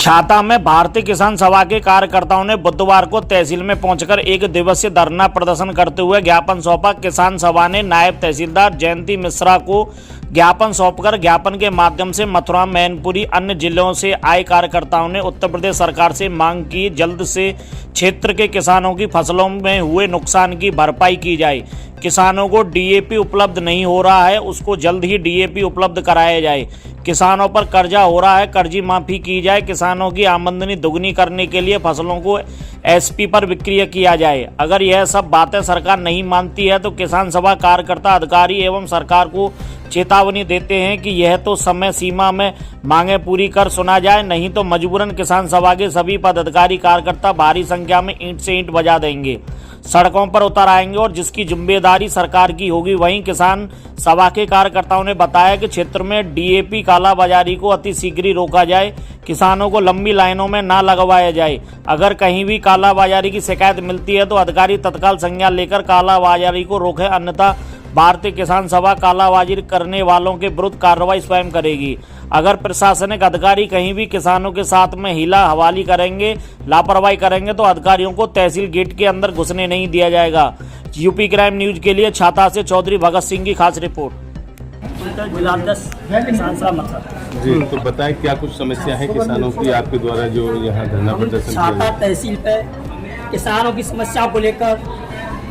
छाता में भारतीय किसान सभा के कार्यकर्ताओं ने बुधवार को तहसील में पहुंचकर एक दिवसीय धरना प्रदर्शन करते हुए ज्ञापन सौंपा। किसान सभा ने नायब तहसीलदार जयंती मिश्रा को ज्ञापन सौंपकर ज्ञापन के माध्यम से मथुरा, मैनपुरी, अन्य जिलों से आए कार्यकर्ताओं ने उत्तर प्रदेश सरकार से मांग की जल्द से क्षेत्र के किसानों की फसलों में हुए नुकसान की भरपाई की जाए। किसानों को डीएपी उपलब्ध नहीं हो रहा है, उसको जल्द ही डीएपी उपलब्ध कराया जाए। किसानों पर कर्जा हो रहा है, कर्जी माफी की जाए। किसानों की आमदनी दुगनी करने के लिए फसलों को एसपी पर विक्रय किया जाए। अगर यह सब बातें सरकार नहीं मानती है तो किसान सभा कार्यकर्ता, अधिकारी एवं सरकार को चेतावनी देते हैं कि यह तो समय सीमा में मांगे पूरी कर सुना जाए, नहीं तो मजबूरन किसान सभा के सभी पदाधिकारी कार्यकर्ता भारी संख्या में ईंट से ईंट बजा देंगे, सड़कों पर उतर आएंगे और जिसकी जिम्मेदारी सरकार की होगी। वहीं किसान सभा के कार्यकर्ताओं ने बताया कि क्षेत्र में डीएपी कालाबाजारी को अति शीघ्र रोका जाए, किसानों को लंबी लाइनों में ना लगवाया जाए। अगर कहीं भी कालाबाजारी की शिकायत मिलती है तो अधिकारी तत्काल संज्ञान लेकर कालाबाजारी को रोकें, अन्यथा भारतीय किसान सभा कालाबाजारी करने वालों के विरुद्ध कार्रवाई स्वयं करेगी। अगर प्रशासनिक अधिकारी कहीं भी किसानों के साथ में हीला हवाली करेंगे, लापरवाही करेंगे तो अधिकारियों को तहसील गेट के अंदर घुसने नहीं दिया जाएगा। यूपी क्राइम न्यूज के लिए छाता से चौधरी भगत सिंह की खास रिपोर्ट। जी, तो बताएं क्या कुछ समस्या है किसानों की आपके द्वारा जो यहाँ धरना प्रदर्शन किया छाता तहसील पे किसानों की समस्या को लेकर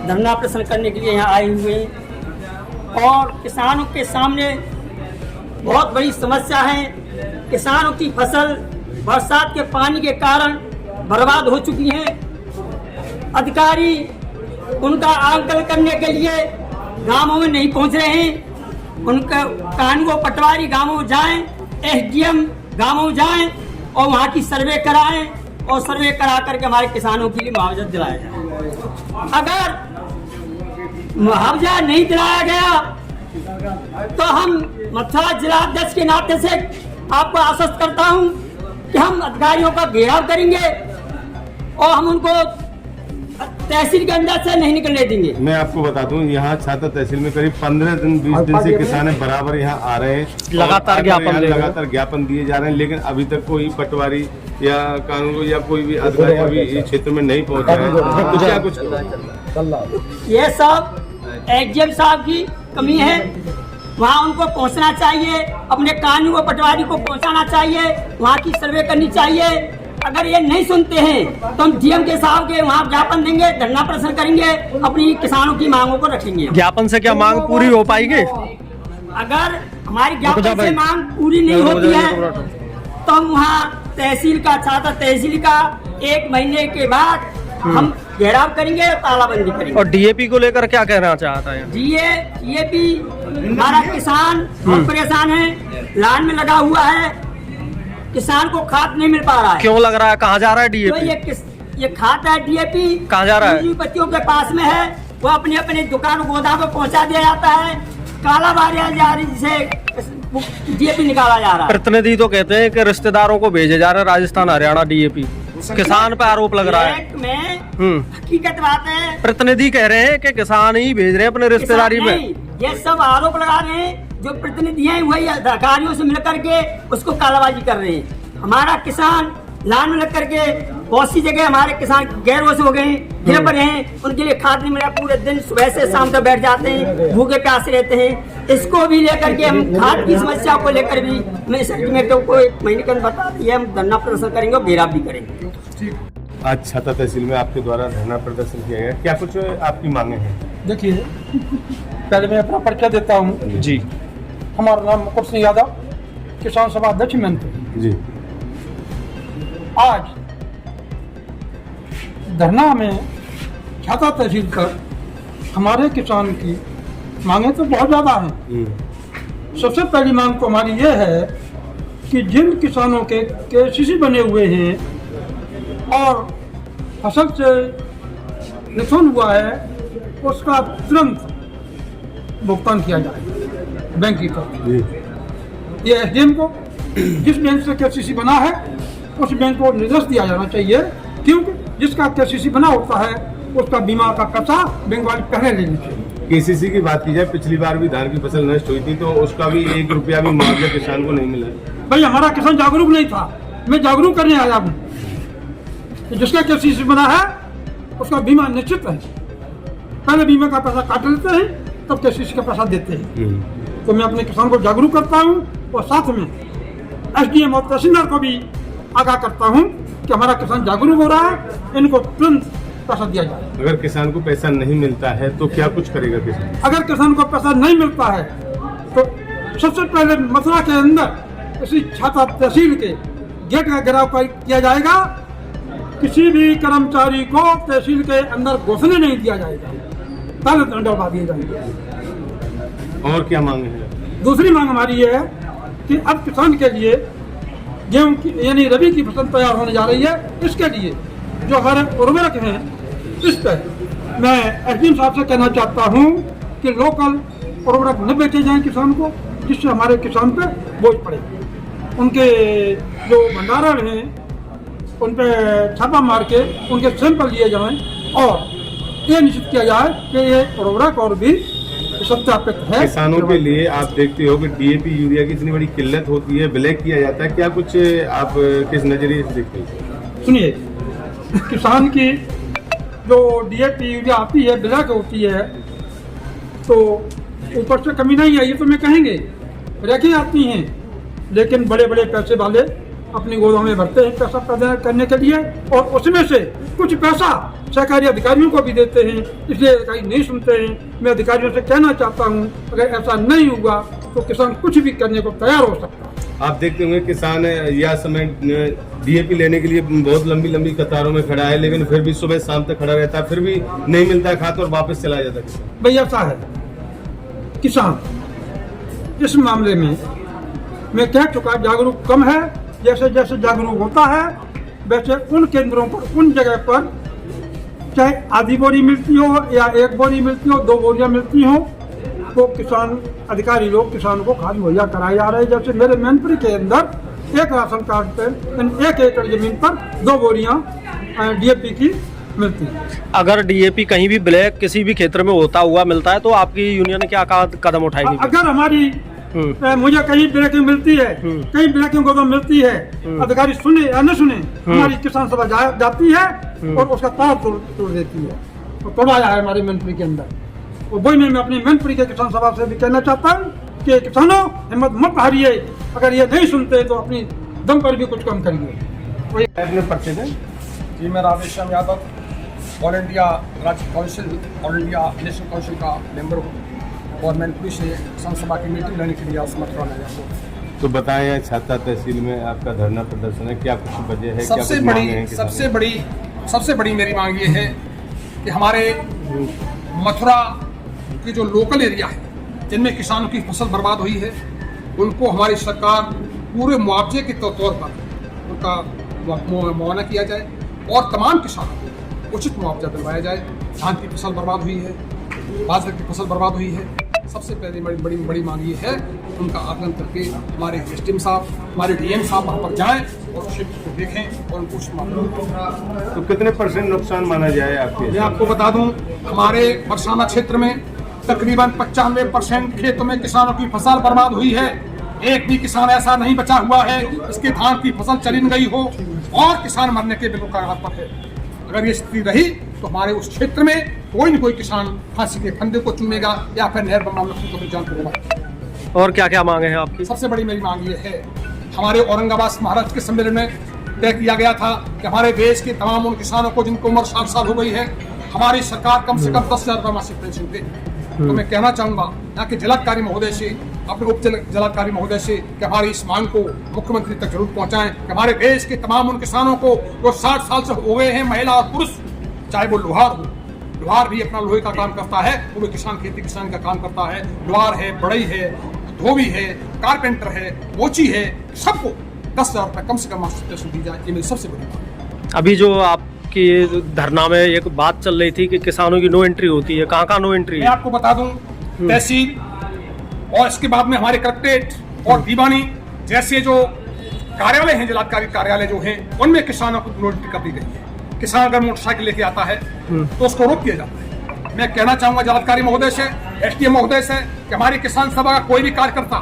धरना प्रदर्शन करने के लिए यहाँ आए हुए हैं और किसानों के सामने बहुत बड़ी समस्या है। किसानों की फसल बरसात के पानी के कारण बर्बाद हो चुकी है। अधिकारी उनका आकलन करने के लिए गांवों में नहीं पहुंच रहे हैं। उनका कानून पटवारी गांवों में जाएं, एसडीएम गांवों में जाएं और वहां की सर्वे कराएं और सर्वे करा करके हमारे किसानों के लिए मुआवजा दिलाया जाए। अगर मुआवजा नहीं दिलाया गया तो हम मथुरा जिला अध्यक्ष के नाते से आपको आश्वस्त करता हूं कि हम अधिकारियों का घेराव करेंगे और हम उनको तहसील के अंदर से नहीं निकलने देंगे। मैं आपको बता दूं, यहाँ छाता तहसील में करीब 15 दिन 20 दिन से किसान बराबर यहाँ आ रहे हैं, लगातार ज्ञापन दिए जा रहे हैं, लेकिन अभी तक कोई पटवारी या कानून या कोई भी अधिकारी अभी इस क्षेत्र में नहीं पहुँचा है। क्या कुछ ये सब एसडीएम साहब की कमी है, वहाँ उनको पहुँचना चाहिए, अपने कानून पटवारी को पहुँचाना चाहिए, वहाँ की सर्वे करनी चाहिए। अगर ये नहीं सुनते हैं तो हम डीएम के साहब के वहाँ ज्ञापन देंगे, धरना प्रदर्शन करेंगे, अपनी किसानों की मांगों को रखेंगे। ज्ञापन से क्या मांग पूरी हो पाएगी? अगर हमारी ज्ञापन से मांग पूरी नहीं होती है तो हम वहाँ तहसील का छाता तहसील का 1 महीने के बाद हम घेराव करेंगे, तालाबंदी करेंगे। और डीएपी को लेकर क्या कहना चाहता है? डीएपी हमारा किसान बहुत परेशान है, लाइन में लगा हुआ है, किसान को खाद नहीं मिल पा रहा है। क्यों लग रहा है? कहाँ जा रहा है डीएपी? तो ये खाद है डीएपी कहाँ जा रहा है? पत्तियों के पास में है, वो अपने अपने दुकान गोदाम में पहुँचा दिया जाता है, कालाबाजारी से डीएपी निकाला जा रहा है। प्रतिनिधि तो कहते हैं कि रिश्तेदारों को भेजे जा रहे हैं राजस्थान हरियाणा डीएपी, किसान पे आरोप लग रहा है। हकीकत बात है, प्रतिनिधि कह रहे हैं कि किसान ही भेज रहे हैं अपने रिश्तेदारी में। ये सब आरोप लगा रहे हैं, जो प्रतिनिधि हैं वही अधिकारियों से मिलकर के उसको कालाबाजी कर रहे हैं। हमारा किसान लाइन में लग करके बहुत सी जगह हमारे किसान गैरवश हो गए, गिर पड़े हैं, उनके लिए खाद नहीं मिला, पूरे दिन सुबह से शाम तक बैठ जाते हैं, भूखे प्यासे रहते हैं। इसको भी लेकर के हम खाद की समस्या को लेकर भी मैं को 1 महीने के अंदर बता दिए, हम धरना प्रदर्शन करेंगे और घेराव भी करेंगे। आज छाता तहसील में आपके द्वारा धरना प्रदर्शन किया गया, क्या कुछ आपकी मांगे हैं? देखिए, पहले मैं अपना परिचय देता हूँ जी। हमारा नाम मुकुट सिंह यादव, किसान सभा अध्यक्ष मैनपुरी जी। आज धरना में छाता तहसील पर हमारे किसान की मांगे तो बहुत ज़्यादा हैं। सबसे पहली मांग तो हमारी ये है कि जिन किसानों के केसीसी बने हुए हैं और फसल से नुकसान हुआ है उसका तुरंत भुगतान किया जाए बैंक की तरफ। ये एसडीएम को जिस बैंक से केसीसी बना है उस बैंक को निर्देश दिया जाना चाहिए, क्योंकि जिसका केसीसी बना होता है उसका बीमा का पैसा बैंक वाले पहले लेनी चाहिए। केसीसी की बात की जाए, पिछली बार भी धान की फसल नष्ट हुई थी तो उसका भी 1 रुपया भी मुआवजा किसान को नहीं मिला। भाई हमारा किसान जागरूक नहीं था, मैं जागरूक करने आया हूँ कि जिसका केसीसी बना है उसका बीमा निश्चित है। पहले बीमा का पैसा काट लेते हैं, तब केसीसी का पैसा देते हैं। तो मैं अपने किसान को जागरूक करता हूँ और साथ में एसडीएम और तहसीलदार को भी आगाह करता हूँ कि हमारा किसान जागरूक हो रहा है, इनको तुरंत पैसा दिया जाए। अगर किसान को पैसा नहीं मिलता है तो क्या कुछ करेगा किसान? अगर किसान को पैसा नहीं मिलता है तो सबसे पहले मथुरा के अंदर इसी छाता तहसील के गेट का घेराव किया जाएगा। किसी भी कर्मचारी को तहसील के अंदर घुसने नहीं दिया जाएगा, पहले दंड डलवा दिए जाएंगे। और क्या मांग है? दूसरी मांग हमारी ये है कि अब किसान के लिए गेहूं की यानी रबी की फसल तैयार होने जा रही है, इसके लिए जो हमारे उर्वरक हैं इस पर मैं एसडीएम साहब से कहना चाहता हूं कि लोकल उर्वरक न बेचे जाएं किसान को, जिससे हमारे किसान पे बोझ पड़े। उनके जो भंडारण हैं उन पे छापा मार के उनके सैंपल लिए जाएं और ये निश्चित किया जाए कि ये उर्वरक और भी सत्यापित है। किसानों के लिए आप देखते हो कि डीएपी यूरिया की इतनी बड़ी किल्लत होती है, ब्लैक किया जाता है, क्या कुछ आप किस नजरिए से देखते हैं? सुनिए, किसान की जो डीएपी यूरिया आती है ब्लैक होती है तो ऊपर से कमी नहीं आई, ये तो मैं कहेंगे रेखें आती हैं, लेकिन बड़े बड़े पैसे वाले अपनी गोदाम में भरते हैं पैसा पैदा करने के लिए और उसमें से कुछ पैसा सरकारी अधिकारियों को भी देते हैं, इसलिए अधिकारी नहीं सुनते हैं। मैं अधिकारियों से कहना चाहता हूं अगर ऐसा नहीं हुआ तो किसान कुछ भी करने को तैयार हो सकता है। आप देखते होंगे किसान यह समय डीएपी लेने के लिए बहुत लंबी लंबी कतारों में खड़ा है, लेकिन फिर भी सुबह शाम तक खड़ा रहता है, फिर भी नहीं मिलता है खाद और वापस चला जाता है। भाई ऐसा है, किसान इस मामले में मैं कह चुका जागरूक कम है। जैसे जैसे जागरूक होता है वैसे उन केंद्रों पर उन जगह पर चाहे आधी बोरी मिलती हो या एक बोरी मिलती हो, 2 बोरियां मिलती हो, तो किसान अधिकारी लोग किसान को खाद मुहैया कराए जा रहे हैं। जैसे मेरे मैनपुरी के अंदर एक राशन कार्ड पर 1 एकड़ जमीन पर 2 बोरियां डीएपी की मिलती है। अगर डीएपी कहीं भी ब्लैक किसी भी क्षेत्र में होता हुआ मिलता है तो आपकी यूनियन क्या कदम उठाएगी? अगर हमारी मुझे कहीं ब्लैकिंग मिलती है, कहीं ब्लैकिंग गोदाम मिलती है, अधिकारी सुने या न सुने, हमारी किसान सभा जाती है और उसका तार तोड़ देती है। तो तोड़ाया है हमारे मैनपुरी के अंदर। और वही मैं अपनी मैनपुरी के किसान सभा से भी कहना चाहता हूँ कि किसानों हिम्मत मत हारिए, अगर ये नहीं सुनते तो अपनी दम पर भी कुछ कम करिए। अपने पर्चे में जी, मैं राधेश्याम यादव ऑल इंडिया राज्य council, all India national council का मेंबर हूँ और मैनपुरी से किसान सभा की मीटिंग लेने के लिए आज मथुरा में आया हूँ। तो बताएं, छाता तहसील में आपका धरना प्रदर्शन है, क्या कुछ वजह है? सबसे बड़ी मेरी मांग ये है कि हमारे मथुरा के जो लोकल एरिया है जिनमें किसानों की फसल बर्बाद हुई है, उनको हमारी सरकार पूरे मुआवजे के तौर पर उनका मुआवजा किया जाए और तमाम किसानों को उचित मुआवजा दिलवाया जाए। धान की फसल बर्बाद हुई है, बाजरे की फसल बर्बाद हुई है, सबसे पहले बड़ी मांग ये है उनका आकलन करके हमारे एसडीएम साहब, हमारे डीएम साहब वहाँ पर जाएं और क्षेत्र को देखें और उनको उचित। तो कितने % नुकसान माना जाए आपके? मैं आपको बता दूं, हमारे बरसाना क्षेत्र में तकरीबन 95% खेतों में किसानों की फसल बर्बाद हुई है। एक भी किसान ऐसा नहीं बचा हुआ है इसके धान की फसल चली न गई हो और किसान मरने के बिल्कुल कगार पर है। अगर ये स्थिति रही तो हमारे उस क्षेत्र में कोई न कोई किसान फांसी के फंदे को चूमेगा या फिर नहर बम को अपनी जान को गवाएगा। और क्या क्या मांगे हैं आपकी? सबसे बड़ी मेरी मांग ये है, हमारे औरंगाबाद महाराष्ट्र के सम्मेलन में तय किया गया था कि हमारे देश के तमाम उन किसानों को जिनको उम्र 60 साल हो गई है, हमारी सरकार कम से कम 10,000 रुपये मासिक पेंशन दे। तो मैं कहना चाहूंगा यहाँ के जिलाधिकारी महोदय से, अपने उप जिलाधिकारी महोदय से कि हमारी इस मांग को मुख्यमंत्री तक जरूर पहुंचाएं कि हमारे देश के तमाम उन किसानों को जो 60 साल से हो गए हैं, महिला और पुरुष, चाहे वो लोहार हो, लोहार भी अपना लोहे का काम करता है, वो भी खेती किसान का काम करता है, लोहार है, बढ़ई है, धोबी है, कारपेंटर है, मोची है, सबको 10,000 रुपये कम से कम मासिक पेंशन दी जाए। ये मेरी सबसे बड़ी मांग है। अभी जो आपकी धरना में एक बात चल रही थी कि किसानों की नो एंट्री होती है, कहाँ नो एंट्री मैं आपको बता दूं, तहसील और इसके बाद में हमारे कलेक्ट्रेट और दीवानी जैसे जो कार्यालय हैं, जिलाधिकारी कार्यालय जो हैं, उनमें किसानों को नो एंट्री कर दी गई है। किसान अगर मोटरसाइकिल लेके आता है तो उसको रोक दिया जाता है। मैं कहना चाहूंगा जिलाधिकारी महोदय से, एसडीएम महोदय से कि हमारी किसान सभा का कोई भी कार्यकर्ता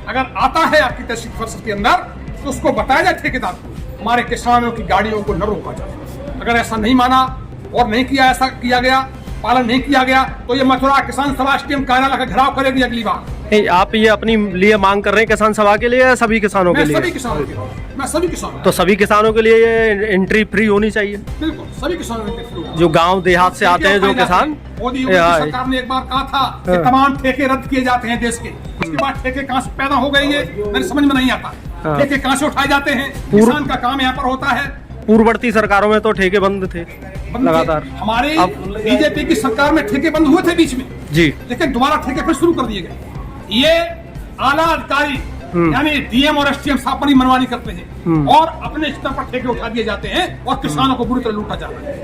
अगर आता है आपकी तहसील परिषद के अंदर तो उसको बताया जाए ठेकेदार को हमारे किसानों की गाड़ियों को न रोका जाए। अगर ऐसा नहीं माना और नहीं किया, ऐसा किया गया, पालन नहीं किया गया, तो ये मथुरा किसान सभा स्टेडियम कार्यालय का घेराव करेगी अगली बार। नहीं, आप ये अपनी लिए मांग कर रहे हैं किसान सभा के लिए या सभी किसानों के मैं लिए? सभी किसानों के लिए, मैं सभी किसानों, तो सभी किसानों के लिए ये एंट्री फ्री होनी चाहिए, बिल्कुल सभी किसानों के लिए। जो गांव देहात से आते हैं जो किसान। मोदी सरकार ने एक बार कहा था कि तमाम ठेके रद्द किए जाते हैं देश के, उसके बाद ठेके कहाँ से पैदा हो गई है मेरे समझ में नहीं आता। ठेके कहाँ से उठाए जाते हैं? किसान का काम यहाँ पर होता है। पूर्ववर्ती सरकारों में तो ठेके बंद थे लगातार। हमारे बीजेपी की सरकार में ठेके बंद हुए थे बीच में जी, लेकिन दोबारा ठेके फिर शुरू कर दिए गए। ये आला अधिकारी यानी डीएम और एसडीएम सापनी मनमानी करते हैं और अपने स्तर पर ठेके उठा दिए जाते हैं और किसानों को बुरी तरह लूटा जाता है।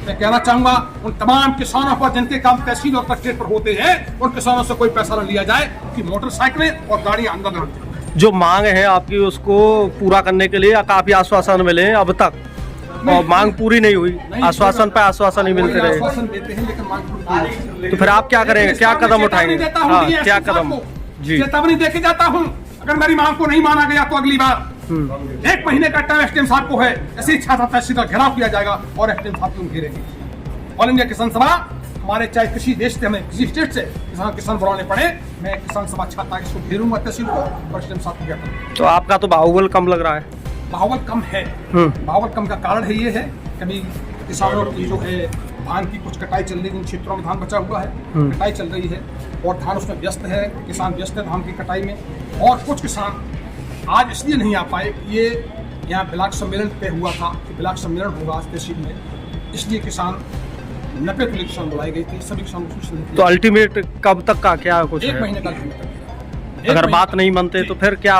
मैं कहना चाहूंगा उन तमाम किसानों पर जिनके काम तहसील और कलेक्ट्रेट पर होते हैं, उन किसानों से कोई पैसा न लिया जाए कि मोटरसाइकिलें और गाड़ियां अंदर न जो मांग है आपकी उसको पूरा करने के लिए काफी आश्वासन मिले हैं अब तक, और मांग पूरी नहीं हुई। आश्वासन पे आश्वासन ही मिलते रहे, आश्वासन देते हैं लेकिन मांग पूरी नहीं होती। तो फिर आप क्या करेंगे, क्या कदम उठाएंगे? हाँ, क्या कदम? जी, चेतावनी देके जाता हूँ, अगर मेरी मांग को नहीं माना गया तो अगली बार 1 महीने का टाइम एसडीएम साहब को है, ऐसी इच्छा था तहसील का घेराव किया जाएगा और एसडीएम साहब को घेरेंगे। ऑल इंडिया किसान सभा हमारे चाहे किसी देश से, हमें किसी स्टेट से किसान बुलाने पड़े, मैं किसान सभा छाता इसको घेरूंगा तहसील को और एसडीएम साहब को घेरूंगा। तो आपका तो बाहुबल कम लग रहा है। बाहुबल कम है। बाहुबल कम का कारण है ये है, कभी किसानों की जो है धान की कुछ कटाई चल रही है, जिन क्षेत्रों में धान बचा हुआ है कटाई चल रही है और धान उसमें व्यस्त है, किसान व्यस्त है धान की कटाई में। और कुछ किसान आज इसलिए नहीं आ पाए, ये यहाँ ब्लॉक सम्मेलन तय हुआ था कि ब्लॉक सम्मेलन होगा आज तहसील में, इसलिए किसान 90 के लिए किसान बुलाई गई थी, सभी किसानों को। तो अल्टीमेट कब तक का क्या कुछ 1 है? महीने का। अगर बात नहीं मानते तो फिर क्या